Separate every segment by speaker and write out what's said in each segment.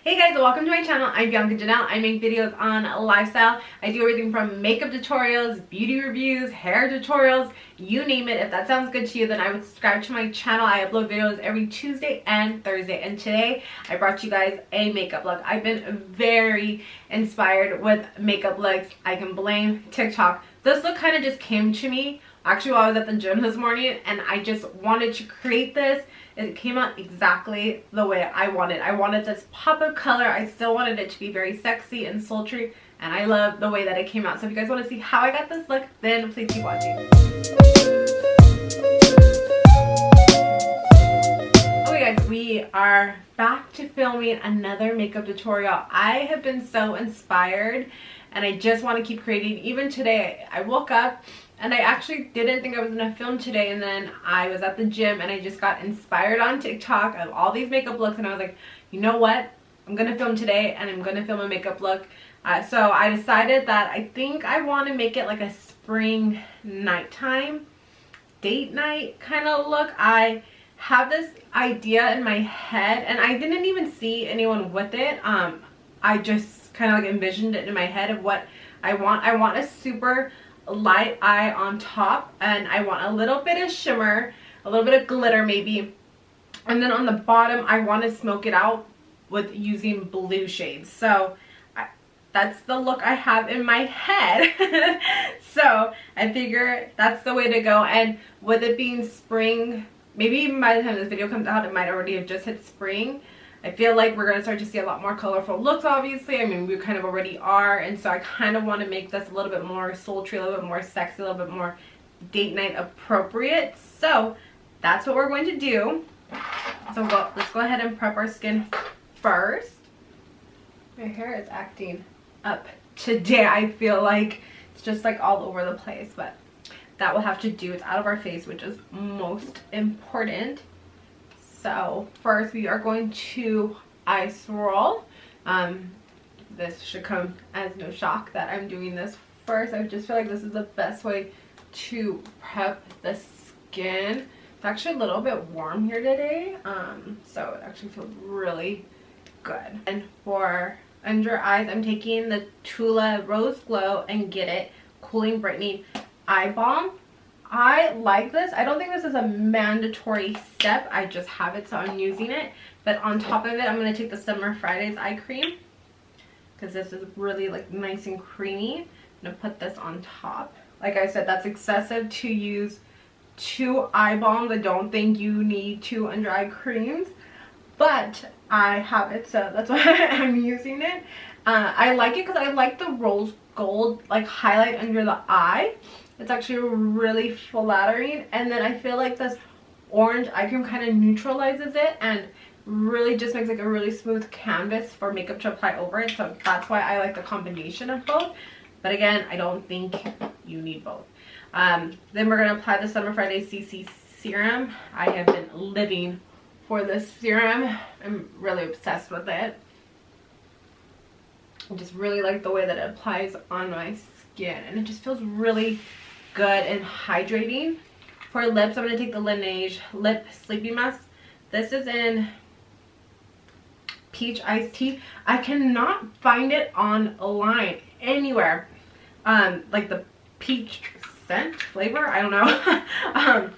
Speaker 1: Hey guys, welcome to my channel. I'm Bianca Janel. I make videos on lifestyle. I do everything from makeup tutorials, beauty reviews, hair tutorials, you name it. If that sounds good to you, then I would subscribe to my channel. I upload videos every Tuesday and Thursday. And today I brought you guys a makeup look. I've been very inspired with makeup looks. I can blame TikTok. This look kind of just came to me actually while I was at the gym this morning, and I just wanted to create this. It came out exactly the way I wanted. I wanted this pop of color. I still wanted it to be very sexy and sultry, and I love the way that it came out. So if you guys want to see how I got this look, then please keep watching. Okay guys, we are back to filming another makeup tutorial. I have been so inspired and I just want to keep creating. Even today, I woke up and I actually didn't think I was gonna film today, and then I was at the gym and I just got inspired on TikTok of all these makeup looks, and I was like, you know what? I'm gonna film today and I'm gonna film a makeup look. So I decided that I think I want to make it like a spring nighttime date night kind of look. I have this idea in my head and I didn't even see anyone with it. I just kind of like envisioned it in my head of what I want. I want a super light eye on top, and I want a little bit of shimmer, a little bit of glitter maybe, and then on the bottom I want to smoke it out with using blue shades. So that's the look I have in my head. So I figure that's the way to go. And with it being spring, maybe even by the time this video comes out it might already have just hit spring. I feel like we're going to start to see a lot more colorful looks, obviously. I mean, we kind of already are. And so I kind of want to make this a little bit more sultry, a little bit more sexy, a little bit more date night appropriate. So that's what we're going to do. So let's go ahead and prep our skin first. My hair is acting up today. I feel like it's just like all over the place. But that will have to do. It's out of our face, which is most important. So first we are going to ice roll. This should come as no shock that I'm doing this first. I just feel like this is the best way to prep the skin. It's actually a little bit warm here today, so it actually feels really good. And for under eyes, I'm taking the Tula Rose Glow and Get It Cooling Brightening Eye Balm. I like this. I don't think this is a mandatory step. I just have it, so I'm using it. But on top of it, I'm going to take the Summer Fridays eye cream, because this is really like nice and creamy. I'm going to put this on top. Like I said, that's excessive to use 2 eye balms. I don't think you need 2 under eye creams, but I have it, so that's why I'm using it. I like it because I like the rose gold like highlight under the eye. It's actually really flattering, and then I feel like this orange eye cream kind of neutralizes it and really just makes like a really smooth canvas for makeup to apply over it. So that's why I like the combination of both. But again, I don't think you need both. Then we're going to apply the Summer Friday CC Serum. I have been living for this serum. I'm really obsessed with it. I just really like the way that it applies on my skin, and it just feels really good and hydrating. For lips, I'm going to take the Laneige Lip Sleeping Mask. This is in Peach Iced Tea. I cannot find it online anywhere. Like the peach scent flavor, I don't know.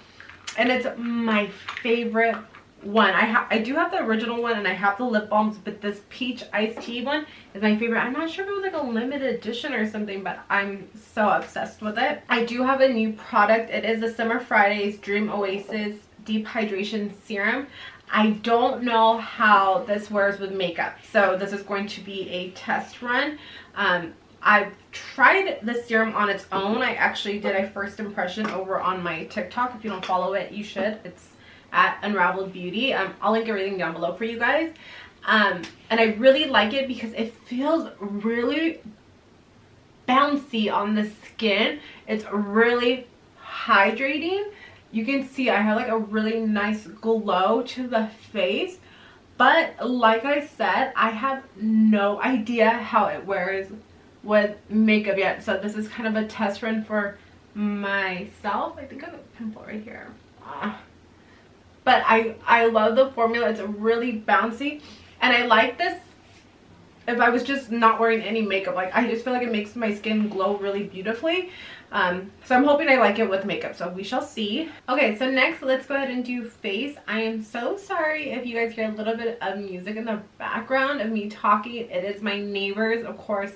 Speaker 1: And it's my favorite one. I do have the original one and I have the lip balms, but this Peach Iced Tea one is my favorite. I'm not sure if it was like a limited edition or something, but I'm so obsessed with it. I do have a new product. It is the Summer Fridays Dream Oasis Deep Hydration Serum. I don't know how this wears with makeup, so this is going to be a test run. I've tried the serum on its own. I actually did a first impression over on my TikTok. If you don't follow it, you should. It's at Unraveled Beauty. I'll link everything down below for you guys. And I really like it because it feels really bouncy on the skin. It's really hydrating. You can see I have like a really nice glow to the face, but like I said, I have no idea how it wears with makeup yet. So this is kind of a test run for myself. I think I have a pimple right here. But I love the formula. It's really bouncy, and I like this if I was just not wearing any makeup. Like, I just feel like it makes my skin glow really beautifully. So I'm hoping I like it with makeup, so we shall see. Okay, so next let's go ahead and do face. I am so sorry if you guys hear a little bit of music in the background of me talking. It is my neighbors, of course.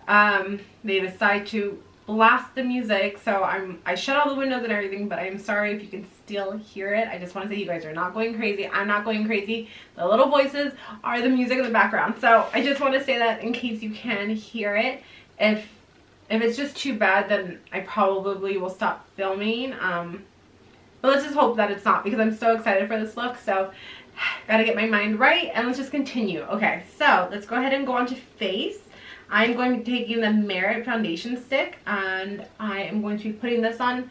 Speaker 1: They decide to blast the music, so I shut all the windows and everything, but I'm sorry if you can still hear it. I just want to say you guys are not going crazy. I'm not going crazy. The little voices are the music in the background, so I just want to say that in case you can hear it. If it's just too bad, then I probably will stop filming. But let's just hope that it's not, because I'm so excited for this look. So gotta get my mind right, and let's just continue. Okay, so let's go ahead and go on to face. I'm going to be taking the Merit foundation stick, and I am going to be putting this on.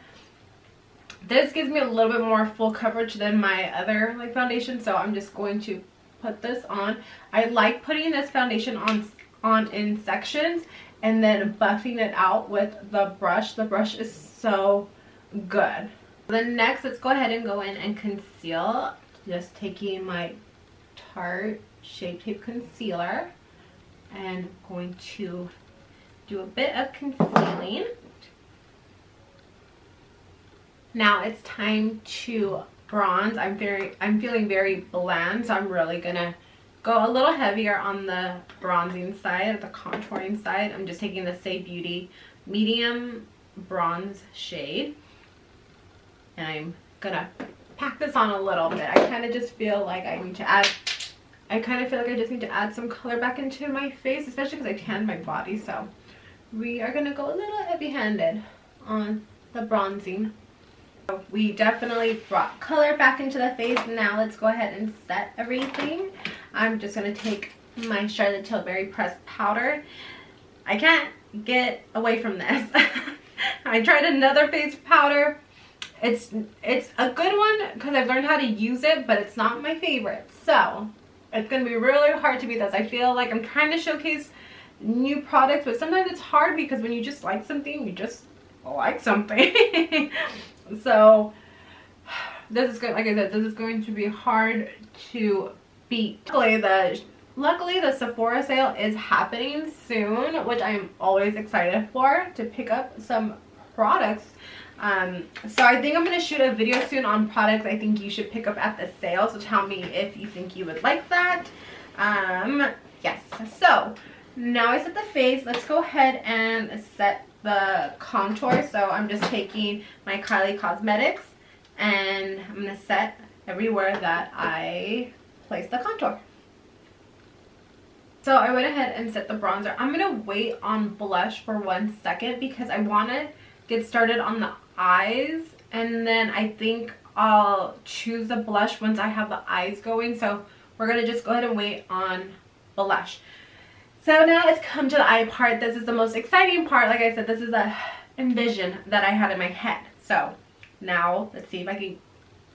Speaker 1: This gives me a little bit more full coverage than my other like foundation, so I'm just going to put this on. I like putting this foundation on in sections and then buffing it out with the brush. The brush is so good. Then next, let's go ahead and go in and conceal. Just taking my Tarte Shape Tape Concealer and going to do a bit of concealing. Now it's time to bronze. I'm feeling very bland, so I'm really gonna go a little heavier on the bronzing side, the contouring side. I'm just taking the Say Beauty medium bronze shade, and I'm gonna pack this on a little bit. I kind of just feel like I need to add, I just need to add some color back into my face, especially because I tanned my body. So we are gonna go a little heavy-handed on the bronzing. We definitely brought color back into the face. Now let's go ahead and set everything. I'm just going to take my Charlotte Tilbury pressed powder. I can't get away from this. I tried another face powder. It's a good one because I've learned how to use it, but it's not my favorite. So it's going to be really hard to beat this. I feel like I'm trying to showcase new products, but sometimes it's hard because when you just like something, you just like something. So this is good. Like I said, this is going to be hard to beat. Luckily the Sephora sale is happening soon, which I'm always excited for, to pick up some products. So I think I'm going to shoot a video soon on products I think you should pick up at the sale. So tell me if you think you would like that. Yes. So now I set the face. Let's go ahead and set the contour. So I'm just taking my Kylie Cosmetics and I'm going to set everywhere that I place the contour. So I went ahead and set the bronzer. I'm going to wait on blush for 1 second because I want to get started on the eyes, and then I think I'll choose the blush once I have the eyes going. So we're going to just go ahead and wait on blush. So now it's come to the eye part. This is the most exciting part. Like I said, this is a envision that I had in my head. So now let's see if I can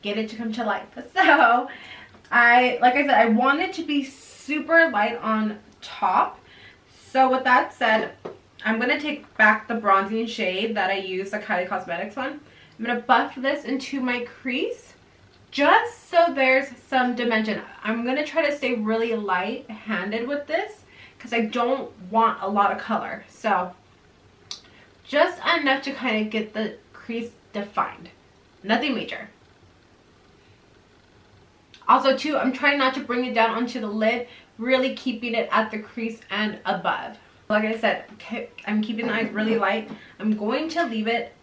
Speaker 1: get it to come to life. So like I said, I want it to be super light on top. So with that said, I'm going to take back the bronzing shade that I used, the Kylie Cosmetics one. I'm going to buff this into my crease just so there's some dimension. I'm going to try to stay really light-handed with this because I don't want a lot of color. So just enough to kind of get the crease defined. Nothing major. Also too, I'm trying not to bring it down onto the lid, really keeping it at the crease and above. Like I said, I'm keeping the eyes really light. I'm going to leave it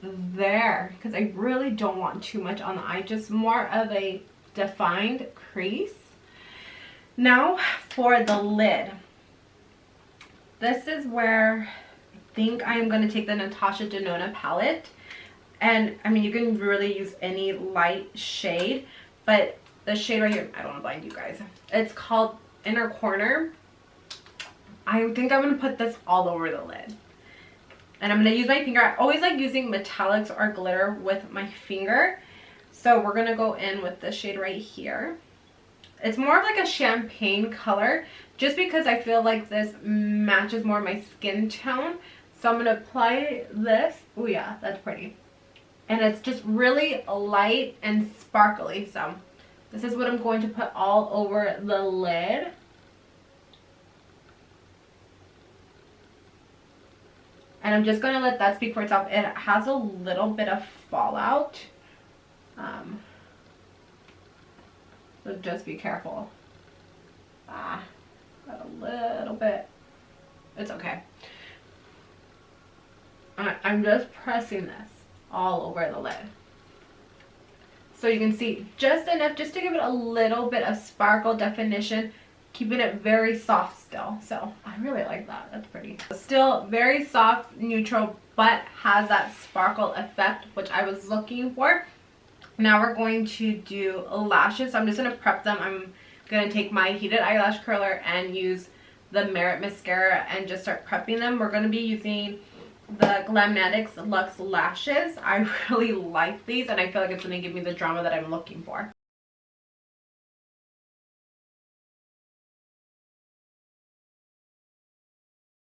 Speaker 1: there because I really don't want too much on the eye, just more of a defined crease. Now for the lid. This is where I think I am going to take the Natasha Denona palette. And I mean, you can really use any light shade, but the shade right here, I don't want to blind you guys. It's called Inner Corner. I think I'm going to put this all over the lid. And I'm going to use my finger. I always like using metallics or glitter with my finger. So we're going to go in with this shade right here. It's more of like a champagne color, just because I feel like this matches more my skin tone. So I'm going to apply this. Oh yeah, that's pretty. And it's just really light and sparkly. So this is what I'm going to put all over the lid. And I'm just going to let that speak for itself. It has a little bit of fallout. So just be careful. Got a little bit. It's okay. I'm just pressing this all over the lid. So you can see just enough, just to give it a little bit of sparkle definition, keeping it very soft still. So I really like that. That's pretty. Still very soft, neutral, but has that sparkle effect, which I was looking for. Now we're going to do lashes. So I'm just going to prep them. I'm going to take my heated eyelash curler and use the Merit mascara and just start prepping them. We're going to be using the Glamnetics Luxe Lashes. I really like these, and I feel like it's going to give me the drama that I'm looking for.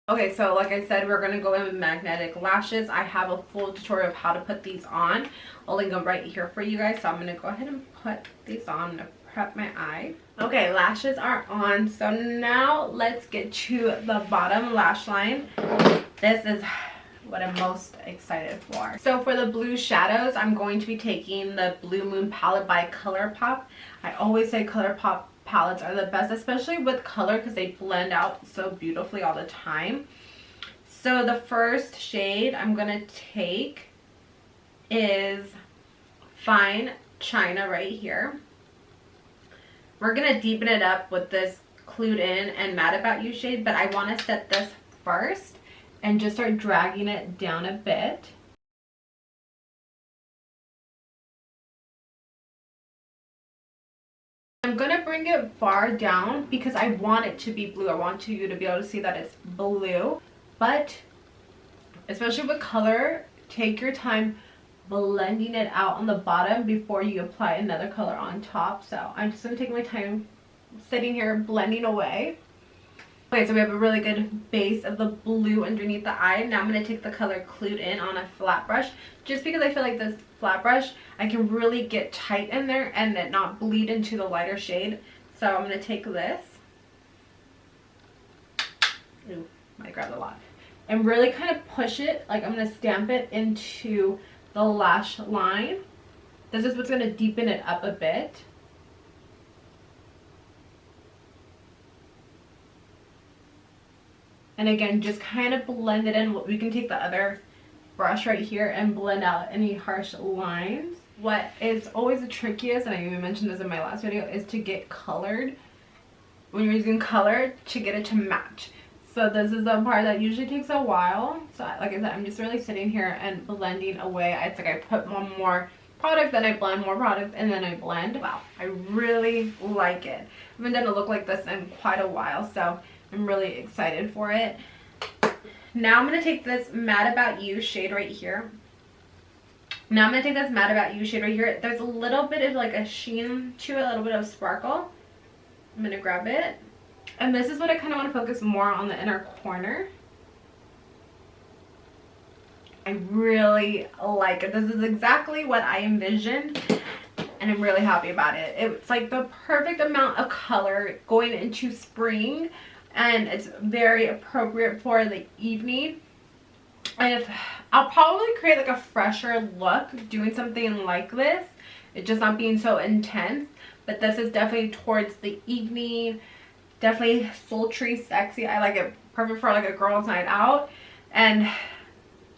Speaker 1: Okay, so like I said, we're going to go in with magnetic lashes. I have a full tutorial of how to put these on. I'll link them right here for you guys. So I'm going to go ahead and put these on. I'm going to prep my eye. Okay, lashes are on. So now let's get to the bottom lash line. This is what I'm most excited for. So for the blue shadows, I'm going to be taking the Blue Moon palette by ColourPop. I always say ColourPop palettes are the best, especially with color, because they blend out so beautifully all the time. So the first shade I'm gonna take is Fine China right here. We're gonna deepen it up with this Clued In and Mad About You shade, but I want to set this first and just start dragging it down a bit. I'm going to bring it far down because I want it to be blue. I want you to be able to see that it's blue. But especially with color, take your time blending it out on the bottom before you apply another color on top. So I'm just going to take my time sitting here blending away. Okay, so we have a really good base of the blue underneath the eye. Now I'm going to take the color Clued In on a flat brush, just because I feel like this flat brush, I can really get tight in there and it not bleed into the lighter shade. So I'm going to take this. Ooh, I grabbed a lot. And really kind of push it, like I'm going to stamp it into the lash line. This is what's going to deepen it up a bit. And again, just kind of blend it in. We can take the other brush right here and blend out any harsh lines. What is always the trickiest, and I even mentioned this in my last video, is to get colored. When you're using color, to get it to match. So this is the part that usually takes a while. So like I said, I'm just really sitting here and blending away. It's like I put one more product, then I blend more product, and then I blend. Wow, I really like it. I haven't done a look like this in quite a while, so I'm really excited for it. Now I'm going to take this Mad About You shade right here. There's a little bit of like a sheen to it, a little bit of sparkle. I'm going to grab it. And this is what I kind of want to focus more on, the inner corner. I really like it. This is exactly what I envisioned, and I'm really happy about it. It's like the perfect amount of color going into spring, and it's very appropriate for the evening. And I'll probably create like a fresher look doing something like this, it just not being so intense. But this is definitely towards the evening, definitely sultry, sexy. I like it, perfect for like a girl's night out, and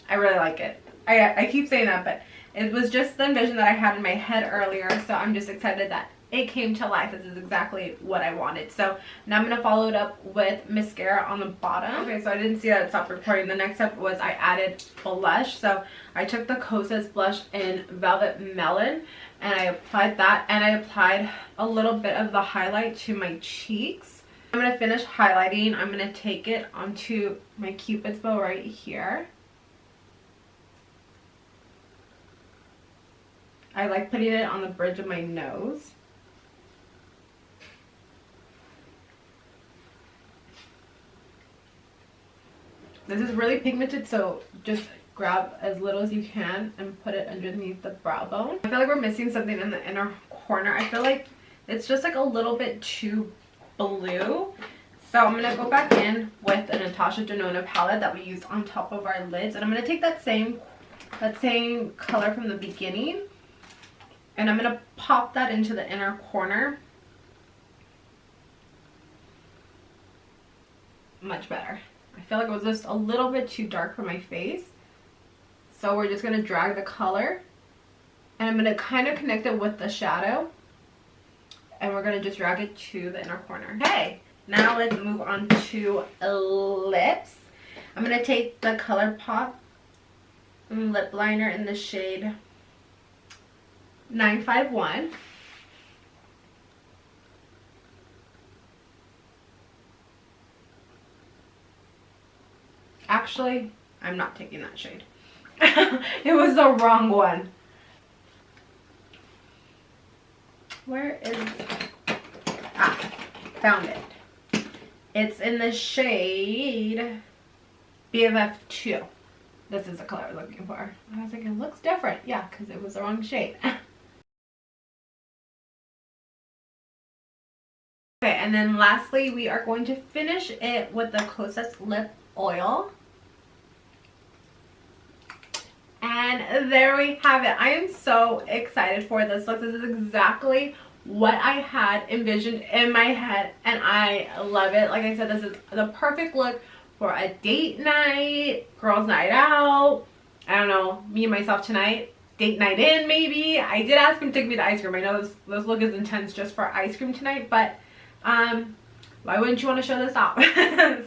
Speaker 1: I really like it. I keep saying that, but it was just the vision that I had in my head earlier, so I'm just excited that it came to life. This is exactly what I wanted. So now I'm going to follow it up with mascara on the bottom. Okay, so I didn't see that it stopped recording. The next step was I added blush. So I took the Kosas blush in Velvet Melon and I applied that, and I applied a little bit of the highlight to my cheeks. I'm going to finish highlighting. I'm going to take it onto my Cupid's bow right here. I like putting it on the bridge of my nose. This is really pigmented, so just grab as little as you can and put it underneath the brow bone. I feel like we're missing something in the inner corner. I feel like it's just like a little bit too blue. So I'm going to go back in with a Natasha Denona palette that we used on top of our lids. And I'm going to take that same color from the beginning. And I'm going to pop that into the inner corner. Much better. I feel like it was just a little bit too dark for my face. So we're just going to drag the color. And I'm going to kind of connect it with the shadow. And we're going to just drag it to the inner corner. Okay. Now let's move on to lips. I'm going to take the ColourPop lip liner in the shade 951. Actually, I'm not taking that shade. It was the wrong one. Where is... Ah, found it. It's in the shade BFF2. This is the color I was looking for. I was like, it looks different. Yeah, because it was the wrong shade. Okay, and then lastly, we are going to finish it with the Kosas lip oil. And there we have it. I am so excited for this look. This is exactly what I had envisioned in my head, and I love it. Like I said, this is the perfect look for a date night, girls night out. I don't know, me and myself tonight, date night in maybe. I did ask him to take me to ice cream. I know this look is intense just for ice cream tonight, but why wouldn't you want to show this off?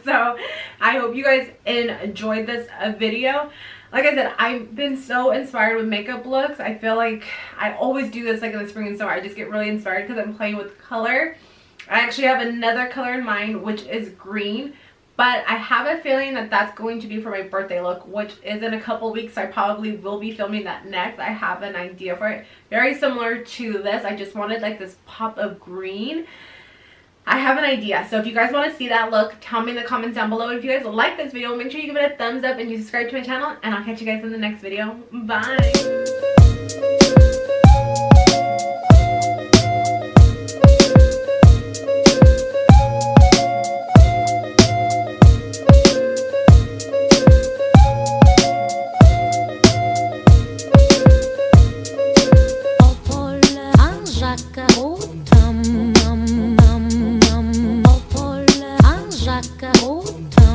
Speaker 1: So I hope you guys enjoyed this video. Like I said, I've been so inspired with makeup looks. I feel like I always do this like in the spring and summer. I just get really inspired because I'm playing with color. I actually have another color in mind, which is green. But I have a feeling that that's going to be for my birthday look, which is in a couple weeks. So I probably will be filming that next. I have an idea for it. Very similar to this. I just wanted like this pop of green. I have an idea. So if you guys want to see that look, tell me in the comments down below. If you guys like this video, make sure you give it a thumbs up and you subscribe to my channel. And I'll catch you guys in the next video. Bye.